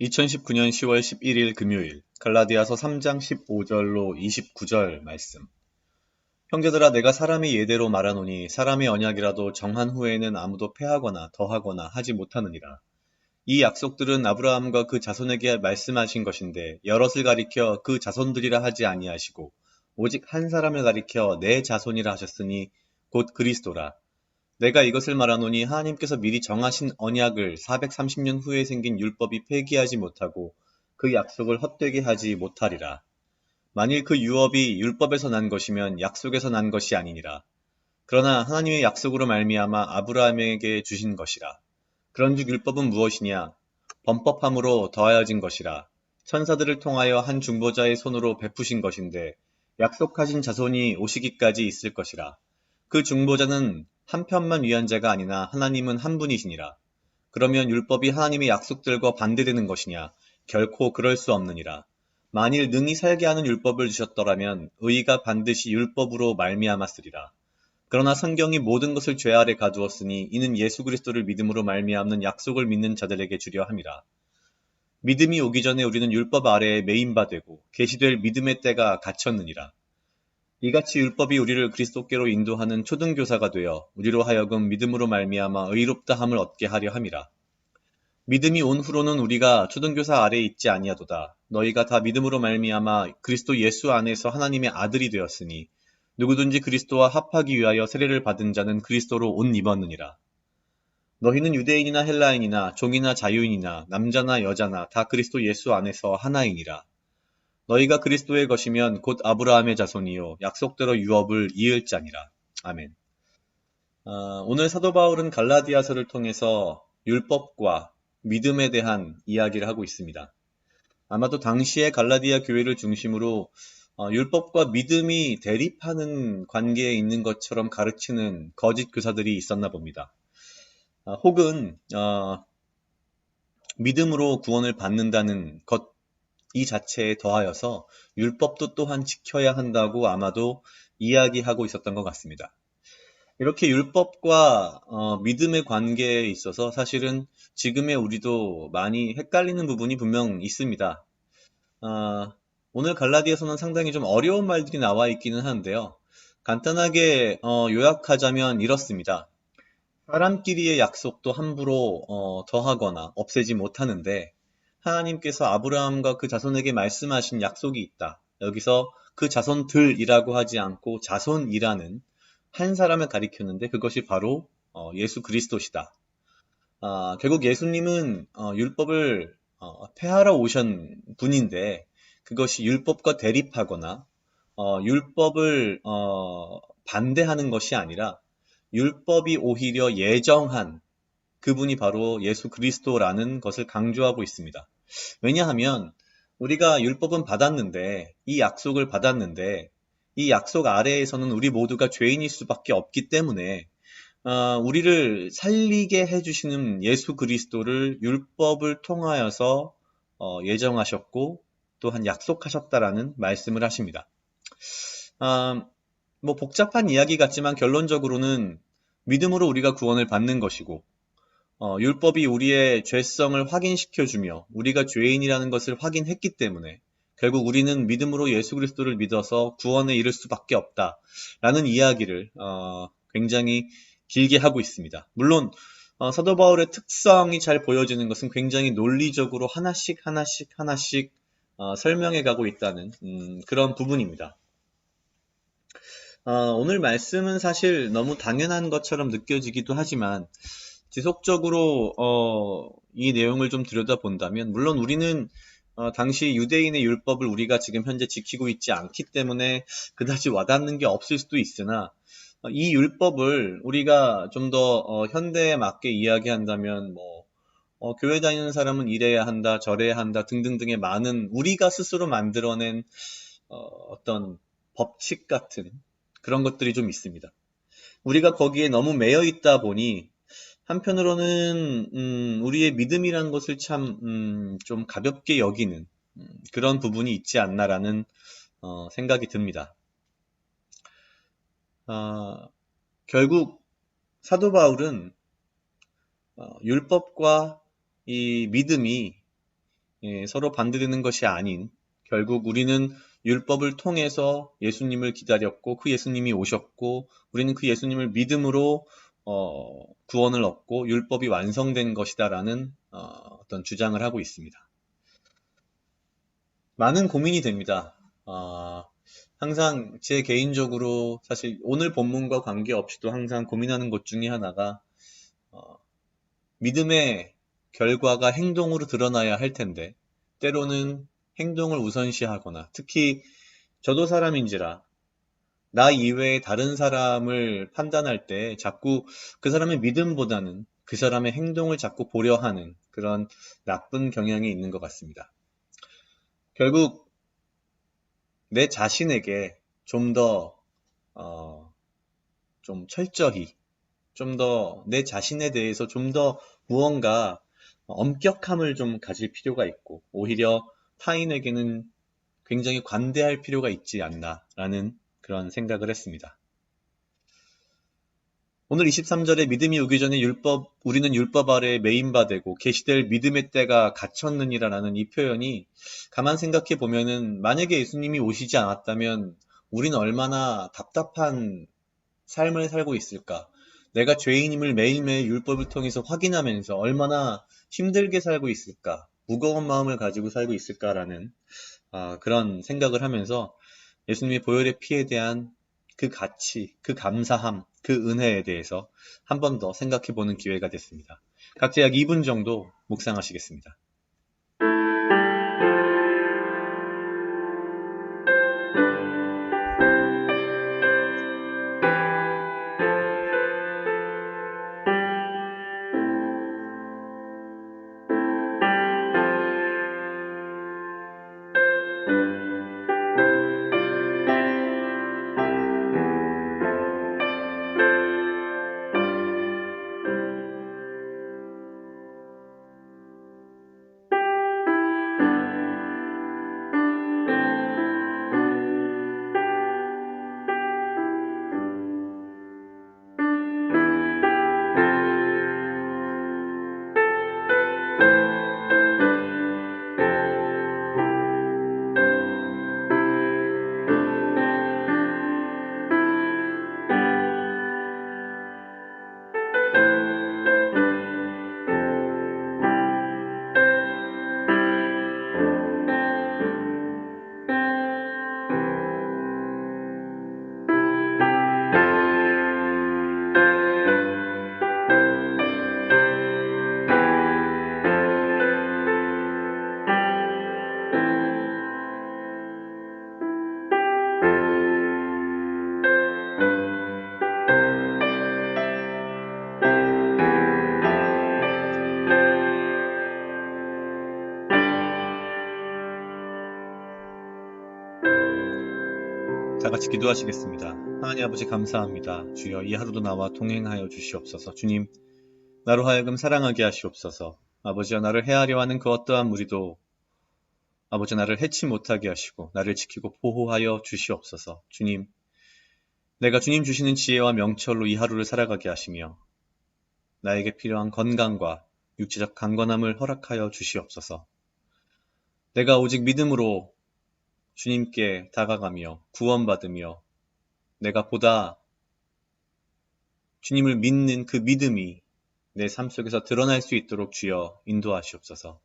2019년 10월 11일 금요일 갈라디아서 3장 15절로 29절 말씀. 형제들아 내가 사람의 예대로 말하노니 사람의 언약이라도 정한 후에는 아무도 패하거나 더하거나 하지 못하느니라. 이 약속들은 아브라함과 그 자손에게 말씀하신 것인데 여럿을 가리켜 그 자손들이라 하지 아니하시고 오직 한 사람을 가리켜 내 자손이라 하셨으니 곧 그리스도라. 내가 이것을 말하노니 하나님께서 미리 정하신 언약을 430년 후에 생긴 율법이 폐기하지 못하고 그 약속을 헛되게 하지 못하리라. 만일 그 유업이 율법에서 난 것이면 약속에서 난 것이 아니니라. 그러나 하나님의 약속으로 말미암아 아브라함에게 주신 것이라. 그런즉 율법은 무엇이냐? 범법함으로 더하여진 것이라. 천사들을 통하여 한 중보자의 손으로 베푸신 것인데 약속하신 자손이 오시기까지 있을 것이라. 그 중보자는 한 편만 위한 자가 아니나 하나님은 한 분이시니라. 그러면 율법이 하나님의 약속들과 반대되는 것이냐? 결코 그럴 수 없느니라. 만일 능히 살게 하는 율법을 주셨더라면 의가 반드시 율법으로 말미암았으리라. 그러나 성경이 모든 것을 죄 아래 가두었으니 이는 예수 그리스도를 믿음으로 말미암는 약속을 믿는 자들에게 주려 함이라. 믿음이 오기 전에 우리는 율법 아래에 매인 바 되고 계시될 믿음의 때가 갇혔느니라. 이같이 율법이 우리를 그리스도께로 인도하는 초등교사가 되어 우리로 하여금 믿음으로 말미암아 의롭다함을 얻게 하려 함이라. 믿음이 온 후로는 우리가 초등교사 아래에 있지 아니하도다. 너희가 다 믿음으로 말미암아 그리스도 예수 안에서 하나님의 아들이 되었으니 누구든지 그리스도와 합하기 위하여 세례를 받은 자는 그리스도로 옷 입었느니라. 너희는 유대인이나 헬라인이나 종이나 자유인이나 남자나 여자나 다 그리스도 예수 안에서 하나이니라. 너희가 그리스도의 것이면 곧 아브라함의 자손이요 약속대로 유업을 이을 자니라. 아멘. 오늘 사도 바울은 갈라디아서를 통해서 율법과 믿음에 대한 이야기를 하고 있습니다. 아마도 당시의 갈라디아 교회를 중심으로 율법과 믿음이 대립하는 관계에 있는 것처럼 가르치는 거짓 교사들이 있었나 봅니다. 혹은 믿음으로 구원을 받는다는 것 이 자체에 더하여서 율법도 또한 지켜야 한다고 아마도 이야기하고 있었던 것 같습니다. 이렇게 율법과 믿음의 관계에 있어서 사실은 지금의 우리도 많이 헷갈리는 부분이 분명 있습니다. 오늘 갈라디아서는 상당히 좀 어려운 말들이 나와 있기는 한데요. 간단하게 요약하자면 이렇습니다. 사람끼리의 약속도 함부로 더하거나 없애지 못하는데 하나님께서 아브라함과 그 자손에게 말씀하신 약속이 있다. 여기서 그 자손들이라고 하지 않고 자손이라는 한 사람을 가리켰는데 그것이 바로 예수 그리스도시다. 결국 예수님은 율법을 폐하러 오신 분인데 그것이 율법과 대립하거나 율법을 반대하는 것이 아니라 율법이 오히려 예정한 그분이 바로 예수 그리스도라는 것을 강조하고 있습니다. 왜냐하면 우리가 율법은 받았는데 이 약속을 받았는데 이 약속 아래에서는 우리 모두가 죄인일 수밖에 없기 때문에 우리를 살리게 해주시는 예수 그리스도를 율법을 통하여서 예정하셨고 또한 약속하셨다라는 말씀을 하십니다. 뭐 복잡한 이야기 같지만 결론적으로는 믿음으로 우리가 구원을 받는 것이고 율법이 우리의 죄성을 확인시켜주며 우리가 죄인이라는 것을 확인했기 때문에 결국 우리는 믿음으로 예수 그리스도를 믿어서 구원에 이를 수밖에 없다라는 이야기를 굉장히 길게 하고 있습니다. 물론 사도 바울의 특성이 잘 보여지는 것은 굉장히 논리적으로 하나씩 설명해 가고 있다는 그런 부분입니다. 오늘 말씀은 사실 너무 당연한 것처럼 느껴지기도 하지만 지속적으로 이 내용을 좀 들여다본다면 물론 우리는 당시 유대인의 율법을 우리가 지금 현재 지키고 있지 않기 때문에 그다지 와닿는 게 없을 수도 있으나 이 율법을 우리가 좀 더 현대에 맞게 이야기한다면 교회 다니는 사람은 이래야 한다, 저래야 한다 등등등의 많은 우리가 스스로 만들어낸 어떤 법칙 같은 그런 것들이 좀 있습니다. 우리가 거기에 너무 매여 있다 보니 한편으로는 우리의 믿음이라는 것을 참 좀 가볍게 여기는 그런 부분이 있지 않나라는 생각이 듭니다. 결국 사도 바울은 율법과 이 믿음이 서로 반대되는 것이 아닌 결국 우리는 율법을 통해서 예수님을 기다렸고 그 예수님이 오셨고 우리는 그 예수님을 믿음으로 구원을 얻고 율법이 완성된 것이다라는 어떤 주장을 하고 있습니다. 많은 고민이 됩니다. 항상 제 개인적으로 사실 오늘 본문과 관계없이도 항상 고민하는 것 중에 하나가 믿음의 결과가 행동으로 드러나야 할 텐데 때로는 행동을 우선시하거나 특히 저도 사람인지라 나 이외에 다른 사람을 판단할 때 자꾸 그 사람의 믿음보다는 그 사람의 행동을 자꾸 보려 하는 그런 나쁜 경향이 있는 것 같습니다. 결국 내 자신에게 좀 더, 좀 철저히, 좀 더 내 자신에 대해서 좀 더 무언가 엄격함을 좀 가질 필요가 있고, 오히려 타인에게는 굉장히 관대할 필요가 있지 않나라는 그런 생각을 했습니다. 오늘 23절에 믿음이 오기 전에 우리는 율법 아래에 매인바되고 계시될 믿음의 때가 갇혔느니라라는 이 표현이 가만 생각해 보면은 만약에 예수님이 오시지 않았다면 우리는 얼마나 답답한 삶을 살고 있을까? 내가 죄인임을 매일매일 율법을 통해서 확인하면서 얼마나 힘들게 살고 있을까? 무거운 마음을 가지고 살고 있을까라는 그런 생각을 하면서 예수님의 보혈의 피에 대한 그 가치, 그 감사함, 그 은혜에 대해서 한 번 더 생각해 보는 기회가 됐습니다. 각자 약 2분 정도 묵상하시겠습니다. 다 같이 기도하시겠습니다. 하나님 아버지 감사합니다. 주여 이 하루도 나와 동행하여 주시옵소서. 주님, 나로 하여금 사랑하게 하시옵소서. 아버지여 나를 해하려 하는 그 어떠한 무리도 아버지 나를 해치 못하게 하시고 나를 지키고 보호하여 주시옵소서. 주님, 내가 주님 주시는 지혜와 명철로 이 하루를 살아가게 하시며 나에게 필요한 건강과 육체적 강건함을 허락하여 주시옵소서. 내가 오직 믿음으로 주님께 다가가며 구원받으며 내가 보다 주님을 믿는 그 믿음이 내 삶 속에서 드러날 수 있도록 주여 인도하시옵소서.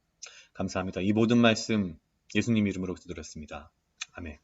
감사합니다. 이 모든 말씀 예수님 이름으로 기도드렸습니다. 아멘.